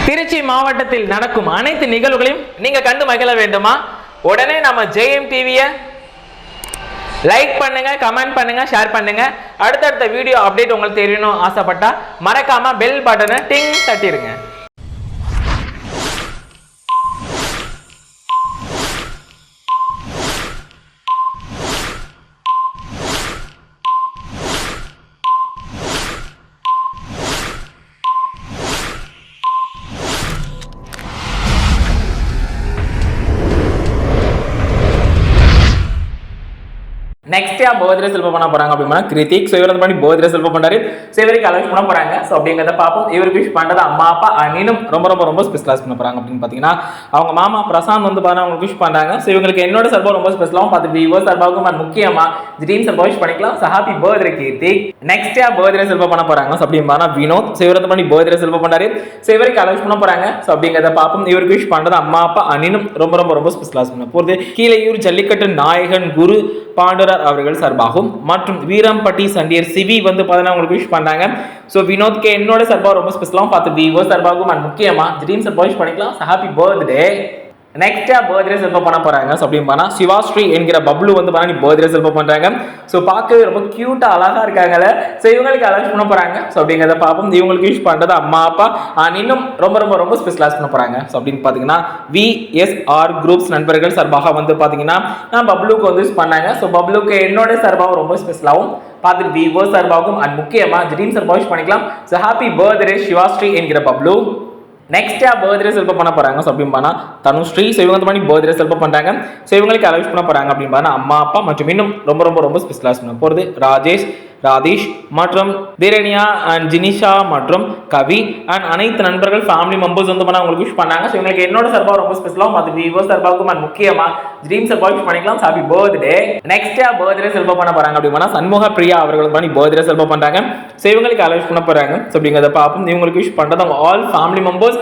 திருச்சி மாவட்டத்தில் நடக்கும் அனைத்து நிகழ்வுகளையும் நீங்க கண்டு மகிழ வேண்டுமா? உடனே நம்ம ஜெயம் டிவியை லைக் பண்ணுங்க, கமெண்ட் பண்ணுங்க, ஷேர் பண்ணுங்க. அடுத்தடுத்த வீடியோ அப்டேட் உங்களுக்கு தெரியணும் ஆசைப்பட்டா மறக்காம பெல் பட்டனை டிங் தட்டிடுங்க. நெக்ஸ்ட் பர்த்டே செலிப்ரேட் பண்ண போறாங்க அப்படின்னா கிருத்திக். ஸோ இவர் பண்ணி பர்த்டே செலிப்ரேட் பண்றாரு. ஸோ இவருக்கு அலௌன்ஸ் பண்ண போறாங்க. ஸோ அப்படிங்கிறத பார்ப்போம். இவருக்கு விஷ் பண்றது அம்மா அப்பா அண்ணனும் ரொம்ப ரொம்ப ரொம்ப ஸ்பெஷலாக பண்ண போறாங்க அப்படின்னு பார்த்தீங்கன்னா அவங்க மாமா பிரசாந்த் வந்து பாருங்க அவங்களுக்கு விஷ் பண்றாங்க. ஸோ இவங்களுக்கு என்னோட சார்பாக ரொம்ப ஸ்பெஷலாகவும் பார்த்து வியூவர்ஸ் சார்பாகவும் முக்கியமா ட்ரீம் சார்பாக விஷ் பண்ணிக்கலாம். So happy birthday Hrithik. Next birthday celebrate பண்ண போறாங்க. ஸோ அப்படின்னு பார்த்தா வினோத். ஸோ இவர் பண்ணி பர்த்டே செலிப்ரேட் பண்றாரு. ஸோ இவருக்கு அலௌன்ஸ் பண்ண போறாங்க. ஸோ அப்படிங்கிறத பார்ப்போம். இவருக்கு விஷ் பண்றது அம்மா அப்பா அண்ணனும் ரொம்ப ரொம்ப ரொம்ப ஸ்பெஷலாக பண்ண போகுது. கீழையூர் ஜல்லிக்கட்டு நாயகன் குரு பாண்டுரர் அவர்கள் சார்பாகவும் மற்றும் வீரம்பட்டி சண்டியர் சிவி வந்து பார்த்தீங்கன்னா உங்களுக்கு விஷ் பண்ணாங்க. ஸோ வினோத்க்கு என்னோட சார்பாக ரொம்ப ஸ்பெஷலாகவும் பார்த்து விவோ சார்பாகவும் முக்கியமா ட்ரீம் சார்பாக விஷ் பண்ணிக்கலாம். Happy birthday. Next birthday celebrate பண்ண போறாங்க. ஸோ அப்படின்னு பார்த்தா சிவாஸ்ரீ என்கிற பப்ளு வந்து பார்த்தா பர்த்டே செலிப்ரேட் பண்றாங்க. ஸோ பார்க்கவே ரொம்ப கியூட்டா அழகா இருக்காங்கல்ல. ஸோ இவங்களுக்கு அலௌன்ஸ் பண்ண போறாங்க. ஸோ அப்படிங்கிறத பார்ப்போம். இவங்களுக்கு விஷ் பண்றது அம்மா அப்பா இன்னும் ரொம்ப ரொம்ப ரொம்ப ஸ்பெஷலாக பண்ண போறாங்க. ஸோ அப்படின்னு பார்த்தீங்கன்னா விஎஸ்ஆர் குரூப்ஸ் நண்பர்கள் சார்பாக வந்து பார்த்தீங்கன்னா நான் பப்ளுக்கு வந்து விஷ் பண்ணாங்க. ஸோ பப்ளுக்கு என்னோட சார்பாகவும் ரொம்ப ஸ்பெஷலாகவும் பார்த்துட்டு விவோ சார்பாகவும் ட்ரீம் சார்பாக விஷ் பண்ணிக்கலாம். ஸோ ஹாப்பி பர்த்டே சிவாஸ்ரீ என்கிற பப்ளு. நெக்ஸ்ட் பர்த்டே செலிப்ரேட் பண்ண போறாங்க. ஸோ அப்படின்னு பார்த்தா தனுஸ்ரீ. ஸோ இவங்க வந்து பர்த்டே செலிப்ரேட் பண்றாங்க. ஸோ இவங்களுக்கு அலௌன்ஸ் பண்ண போறாங்க அப்படின்னு பார்த்தா அம்மா அப்பா மற்றும் இன்னும் ரொம்ப ரொம்ப ரொம்ப ஸ்பெஷலாக பண்ண போறது ராஜேஷ், ராதீஷ் மற்றும் தீரணியா அண்ட் ஜினிஷா மற்றும் கவி அண்ட் அனைத்து நண்பர்கள் ஃபேமிலி மெம்பர்ஸ் வந்து அவங்களுக்கு விஷ் பண்ணாங்க. ஸோ இவங்களுக்கு என்னோட சார்பாக ரொம்ப ஸ்பெஷலாகவும் அது விவோ சார்பாகவும் முக்கியமா ட்ரீம் சார்பாக விஷ் பண்ணிக்கலாம். Happy birthday. Next birthday celebrate பண்ண போறாங்க அப்படின்னா சண்முக பிரியா அவர்கள் பண்ணி பர்த்டே செலிப்ரேட் பண்றாங்க. ஸோ இவங்களுக்கு அலௌன்ஸ் பண்ண போறாங்க. ஸோ அப்படிங்கிறத பார்ப்போம். இவங்களுக்கு விஷ் பண்றது அவங்க ஆல் ஃபேமிலி மெம்பர்ஸ்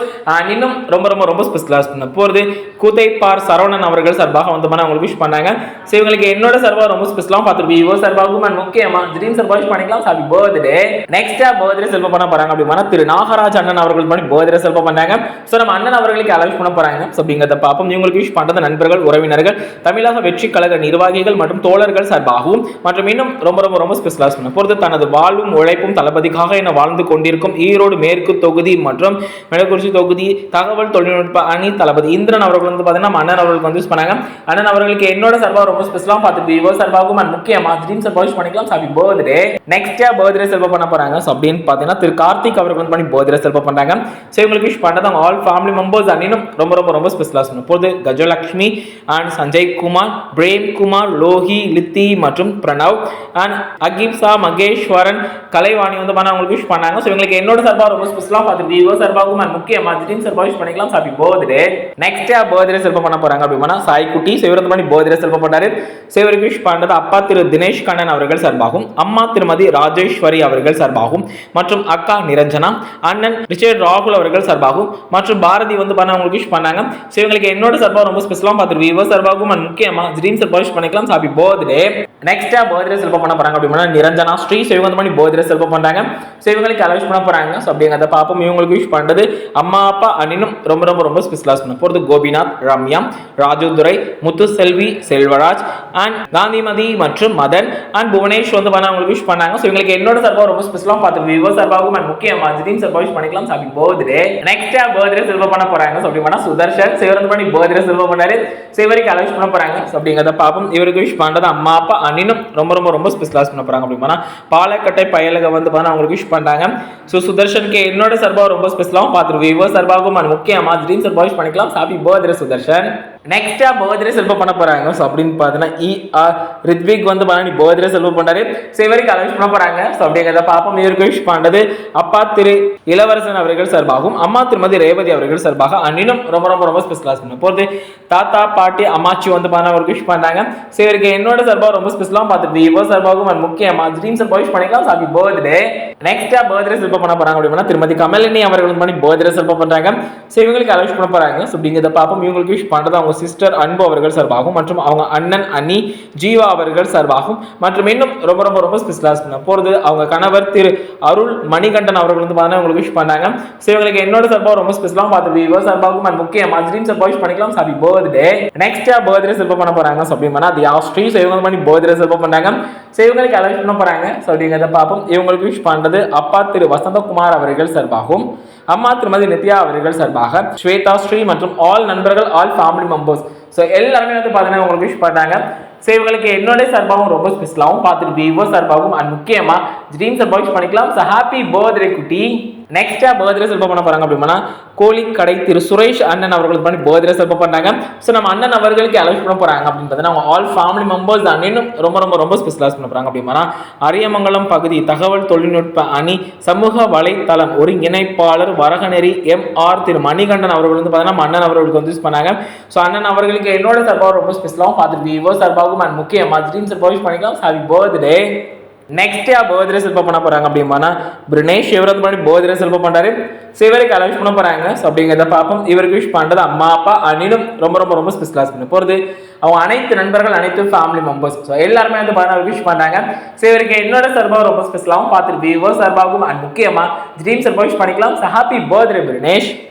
இன்னும் ரொம்ப ரொம்ப ரொம்ப ஸ்பெஷலாக பண்ண போறது கூத்தைப்பார் சரவணன் அவர்கள் சார்பாக வந்து அவங்களுக்கு விஷ் பண்ணாங்க. ஸோ இவங்களுக்கு என்னோட சார்பாக ரொம்ப ஸ்பெஷலாகவும் பார்த்து விவோ சார்பாகவும் முக்கியமா ட்ரீம் பண்ணிக்கலாம். Happy birthday. Next birthday celebrate பண்ண போறாங்க அப்படினா திரு நாகராஜ் அண்ணன் அவர்கள் பண்ணி பர்த்டே செலிப்ரேட் பண்றாங்க. சோ நம்ம அண்ணன் அவர்களுக்கு அலௌன்ஸ் பண்ண போறாங்க. சோ அப்படிங்கறத பாப்போம். இவங்களுக்கு விஷ் பண்றது நண்பர்கள், உறவினர்கள், தமிழக வெற்றி கழக நிர்வாகிகள் மற்றும் தோழர்கள் சார்பாகவும் மற்றும் இன்னும் ரொம்ப ரொம்ப ரொம்ப ஸ்பெஷலா பண்ண போறது தனது வாழ்வும் உழைப்பும் தளபதிக்காக என வாழ்ந்து கொண்டிருக்கும் ஈரோடு மேற்கு தொகுதி மற்றும் மெடக்குறிச்சி தொகுதி தகவல் தொழில்நுட்ப அணி தளபதி இந்திரன் அவர்கள் வந்து பாத்தீங்கன்னா அண்ணன் அவர்களுக்கு வந்து விஷ் பண்ணாங்க. அண்ணன் அவர்களுக்கு என்னோட சார்பாக ரொம்ப ஸ்பெஷலா பார்த்து விவோ சார்பாகவும் முக்கியமா ட்ரீம் சார்பாக விஷ் பண்ணிக்கலாம். Happy birthday. Next birthday celebrate பண்ண போறாங்க. சோ அப்படின்னு பாத்தீங்கன்னா திரு கார்த்திக் அவர்கள் பண்ணி பர்த்டே செலிப்ரேட் பண்றாங்க. சோ இவங்களுக்கு விஷ் பண்றது அவங்க ஆல் ஃபேமிலி மெம்பர்ஸ் இன்னும் ரொம்ப ரொம்ப ரொம்ப ஸ்பெஷலா பண்ண போது Gajalakshmi and Sanjay Kumar, frame Kumar, Logie, லித்தி மற்றும் பிரணவ் அண்ட் அகிப்சா, மகேஸ்வரன், கலைவாணி வந்து அவங்களுக்கு விஷ் பண்ணாங்க. சோ இவங்களுக்கு என்னோட சார்பாக ரொம்ப ஸ்பெஷலா பார்த்து விவோ சார்பாகவும் முக்கியமா ட்ரீம் சார்பாக விஷ் பண்ணிக்கலாம். Happy birthday. Next birthday celebrate பண்ண போறாங்க அப்படினா சாய் குட்டி. சோ இவர் பண்ணி பர்த்டே செலிப்ரேட் பண்றாரு. சோ இவருக்கு விஷ் பண்றது அப்பா திரு தினேஷ் கண்ணன் அவர்கள் சார்பாகவும் அம்மா திருமதி ராஜேஸ்வரி அவர்கள் சார்பாகவும் மற்றும் அக்கா நிரஞ்சனா, அண்ணன் ரிச்சர்ட் ராகுல் அவர்கள் சார்பாகவும் மற்றும் பாரதி வந்து அவங்களுக்கு விஷ் பண்ணாங்க. சோ இவங்களுக்கு என்னோட சார்பாக ரொம்ப ஸ்பெஷலா பார்த்து விவோ சார்பாகவும் முக்கியமா ட்ரீம் சார்பாக விஷ் பண்ணிக்கலாம். Happy birthday. Next birthday celebrate பண்ண போறாங்க அப்படினா நிரஞ்சனா ஸ்ரீ. சோ இவங்க வந்து பர்த்டே செலிப்ரேட் பண்றாங்க. சோ இவங்களுக்கு அலௌன்ஸ் பண்ண போறாங்க. சோ அப்படிங்கறத பாப்போம். இவங்களுக்கு விஷ் பண்றது அம்மா அப்பா இன்னும் ரொம்ப ரொம்ப ரொம்ப ஸ்பெஷலா பண்ண போறது கோபிநாத், ரம்யா, ராஜுதுரை, முத்துசெல்வி, செல்வராஜ் அண்ட் காந்திமதி மற்றும் மதன் அண்ட் புவனேஷ் வந்து அவங்களுக்கு விஷ் பண்ணாங்க. சோ இவங்களுக்கு என்னோட சார்பாக ரொம்ப ஸ்பெஷலா பார்த்து விவோ சார்பாகவும் முக்கியமா ட்ரீம் சார்பாக விஷ் பண்ணிக்கலாம். Happy birthday. Next birthday celebrate பண்ண போறாங்க. சோ அப்படி பண்ணா சுதர்ஷன். சோ இவர் பண்ணி பர்த்டே செலிப்ரேட் பண்ணாரு. சோ இவருக்கு அலௌன்ஸ் பண்ண போறாங்க. சோ அப்படிங்கறத பாப்போம். இவருக்கு விஷ் பண்றது அம்மா அப்பா இன்னும் ரொம்ப ரொம்ப ரொம்ப ஸ்பெஷலா பண்ண போறாங்க. அப்படி பண்ணா பாலக்கட்டை பயலக வந்து அவங்களுக்கு விஷ் பண்றாங்க. சோ சுதர்ஷனுக்கு என்னோட சார்பாக ரொம்ப ஸ்பெஷலாவும் பார்த்து விவோ சார்பாகவும் முக்கியமா ட்ரீம் சார்பாக விஷ் பண்ணிக்கலாம். Happy birthday Sudharshan. Next birthday celebrate பண்ண போறாங்க. சோ அப்படின்னு பார்த்தீங்கன்னா ரித்விக் வந்து பர்த்டே செலிப்ரேட் பண்றாரு. சோ இவருக்கு அலௌன்ஸ் பண்ண போறாங்க. சோ அப்படிங்கறத பாப்போம். இவருக்கு விஷ் பண்றது அப்பா திரு இளவரசன் அவர்கள் சார்பாகவும் அம்மா திருமதி ரேவதி அவர்கள் சார்பாக இன்னும் ரொம்ப ரொம்ப ரொம்ப ஸ்பெஷலா பண்ண போறது தாத்தா பாட்டி அம்மாச்சி வந்து அவருக்கு விஷ் பண்ணாங்க. சோ இவருக்கு என்னோட சார்பாக ரொம்ப ஸ்பெஷலா பார்த்து விவோ சார்பாகவும் முக்கியமா ட்ரீம் சார்பாக விஷ் பண்ணிக்கலாம். Happy birthday. Next birthday celebrate பண்ண போறாங்க அப்படின்னா திருமதி கமலினி அவர்கள் வந்து பர்த்டே செலிப்ரேட் பண்றாங்க. சோ இவங்களுக்கு அலௌன்ஸ் பண்ண போறாங்க. சோ அப்படிங்கறத பாப்போம். இவங்களுக்கு விஷ் பண்றது அவங்க அவங்க சிஸ்டர் அன்பு அவர்கள் சார்பாகவும் மற்றும் அவங்க அண்ணன் அனி ஜீவா அவர்கள் சார்பாகவும் மற்றும் இன்னும் ரொம்ப ரொம்ப ரொம்ப ஸ்பெஷலாக பண்ண போகிறது அவங்க கணவர் திரு அருள் மணிகண்டன் அவர்கள் வந்து பார்த்தீங்கன்னா உங்களுக்கு விஷ் பண்ணாங்க. ஸோ இவங்களுக்கு என்னோட சார்பாக ரொம்ப ஸ்பெஷலாக பார்த்து விவோ சார்பாகவும் அண்ட் முக்கியமாக ட்ரீம் சார்பாக விஷ் பண்ணிக்கலாம். Happy birthday. Next birthday celebrate பண்ண போறாங்க. ஸோ அப்படின்னா தி ஆஸ்ட்ரி ஸோ இவங்க பண்ணி பர்த்டே செலிப்ரேட் பண்ணாங்க. ஸோ இவங்களுக்கு அலௌ பண்ண போறாங்க. ஸோ அப்படிங்கிறத பார்ப்போம். இவங்களுக்கு விஷ் பண்றது அப்பா திரு வசந்தகுமார் அவர்கள் சார்பாகவும் அம்மா திருமதி நித்யா அவர்கள் சார்பாக ஸ்வேதா ஸ்ரீ மற்றும் ஆல் நண்பர்கள் ஆல் ஃபேமிலி மெம்பர்ஸ் ஸோ எல்லாருமே வந்து பார்த்தீங்கன்னா உங்களுக்கு விஷ் பண்ணாங்க. ஸோ இவங்களுக்கு என்னோட சார்பாகவும் ரொம்ப ஸ்பெஷலாகவும் பார்த்துட்டு விவோ சார்பாகவும் அண்ட் முக்கியமாக ட்ரீம் சார்பாக விஷ் பண்ணிக்கலாம். ஸோ ஹாப்பி பர்த்டே குட்டி. நெக்ஸ்டா பர்த்டே செலிப்ரேட் பண்ண போறாங்க அப்படின்னா கோழிக்கடை திரு சுரேஷ் அண்ணன் அவர்களுக்கு பண்ணி பர்த்டே செலிப்ரேட் பண்ணாங்க. ஸோ நம்ம அண்ணன் அவர்களுக்கு அலௌ பண்ண போறாங்க அப்படின்னு பார்த்தீங்கன்னா அவங்க ஆல் ஃபேமிலி மெம்பர்ஸ் அண்ணனும் ரொம்ப ரொம்ப ரொம்ப ஸ்பெஷலாக பண்ண போறாங்க அப்படின்னா அரியமங்கலம் பகுதி தகவல் தொழில்நுட்ப அணி சமூக வலைத்தளம் ஒருங்கிணைப்பாளர் வரகநெறி MR திரு மணிகண்டன் அவர்கள் வந்து பார்த்தீங்கன்னா அண்ணன் அவர்களுக்கு வந்து யூஸ் பண்ணாங்க. ஸோ அண்ணன் அவர்களுக்கு என்னோட சார்பாக ரொம்ப ஸ்பெஷலாகவும் பார்த்துட்டு விவோ சார்பாகவும் அண்ட் முக்கியமாக ட்ரீம் சார்பாக யூஸ் பண்ணிக்கலாம். Happy birthday. Next birthday celebrate பண்ண போறாங்க அப்படின்னா பிரினேஷ் இவர் வந்து பண்ணி பர்த்டே செலிப்ரேட் பண்றாரு. ஸோ இவருக்கு அலௌ பண்ண போறாங்க. ஸோ அப்படிங்கிறத பார்ப்போம். இவருக்கு விஷ் பண்றது அம்மா அப்பா அனிலும் ரொம்ப ரொம்ப ரொம்ப ஸ்பெஷலாக பண்ண போறது அவங்க அனைத்து நண்பர்கள் அனைத்து ஃபேமிலி மெம்பர்ஸ் ஸோ எல்லாருமே வந்து பார்த்தீங்கன்னா விஷ் பண்றாங்க. ஸோ இவருக்கு என்னோட சார்பாக ரொம்ப ஸ்பெஷலாகவும் பார்த்துட்டு விவோ சார்பாகவும் அண்ட் முக்கியமாக ட்ரீம் சார்பாக விஷ் பண்ணிக்கலாம். So happy birthday Prinesh.